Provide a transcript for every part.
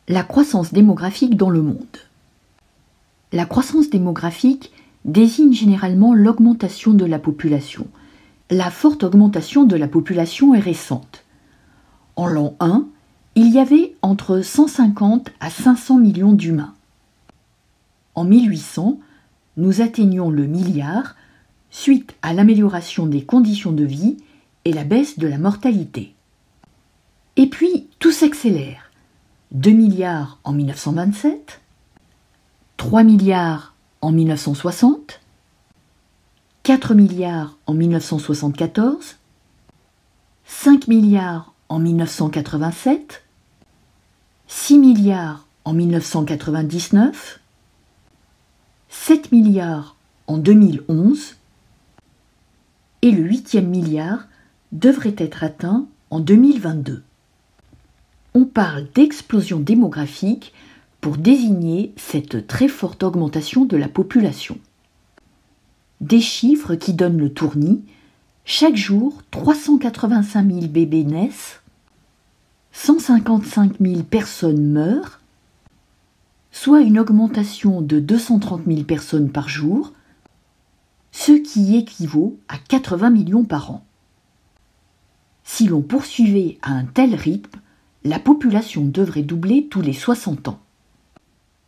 La croissance démographique dans le monde. La croissance démographique désigne généralement l'augmentation de la population. La forte augmentation de la population est récente. En l'an 1, il y avait entre 150 à 500 millions d'humains. En 1800, nous atteignions le milliard suite à l'amélioration des conditions de vie et la baisse de la mortalité. Et puis, tout s'accélère. 2 milliards en 1927, 3 milliards en 1960, 4 milliards en 1974, 5 milliards en 1987, 6 milliards en 1999, 7 milliards en 2011 et le 8e milliard devrait être atteint en 2022. On parle d'explosion démographique pour désigner cette très forte augmentation de la population. Des chiffres qui donnent le tournis: chaque jour, 385 000 bébés naissent, 155 000 personnes meurent, soit une augmentation de 230 000 personnes par jour, ce qui équivaut à 80 millions par an. Si l'on poursuivait à un tel rythme, la population devrait doubler tous les 60 ans.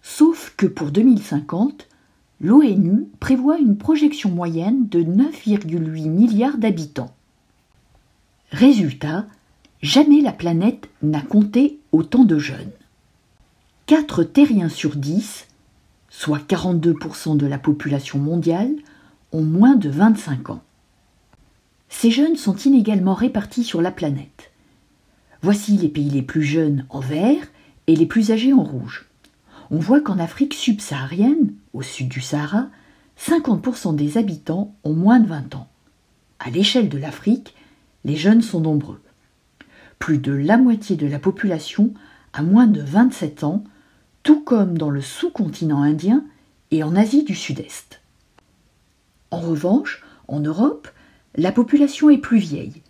Sauf que pour 2050, l'ONU prévoit une projection moyenne de 9,8 milliards d'habitants. Résultat, jamais la planète n'a compté autant de jeunes. 4 terriens sur 10, soit 42% de la population mondiale, ont moins de 25 ans. Ces jeunes sont inégalement répartis sur la planète. Voici les pays les plus jeunes en vert et les plus âgés en rouge. On voit qu'en Afrique subsaharienne, au sud du Sahara, 50% des habitants ont moins de 20 ans. À l'échelle de l'Afrique, les jeunes sont nombreux. Plus de la moitié de la population a moins de 27 ans, tout comme dans le sous-continent indien et en Asie du Sud-Est. En revanche, en Europe, la population est plus vieille.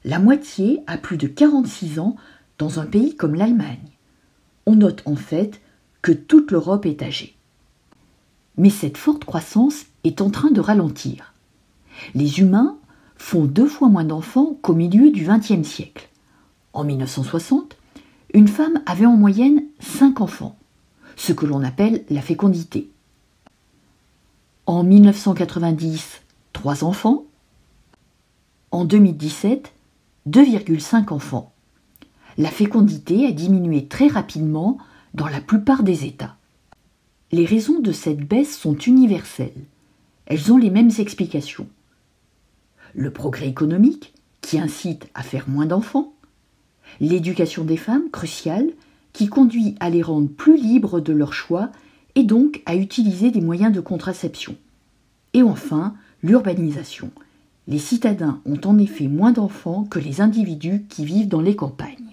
La moitié a plus de 46 ans dans un pays comme l'Allemagne. On note en fait que toute l'Europe est âgée. Mais cette forte croissance est en train de ralentir. Les humains font 2 fois moins d'enfants qu'au milieu du XXe siècle. En 1960, une femme avait en moyenne 5 enfants, ce que l'on appelle la fécondité. En 1990, 3 enfants. En 2017, 2,5 enfants. La fécondité a diminué très rapidement dans la plupart des États. Les raisons de cette baisse sont universelles. Elles ont les mêmes explications. Le progrès économique, qui incite à faire moins d'enfants. L'éducation des femmes, cruciale, qui conduit à les rendre plus libres de leur choix et donc à utiliser des moyens de contraception. Et enfin, l'urbanisation. Les citadins ont en effet moins d'enfants que les individus qui vivent dans les campagnes.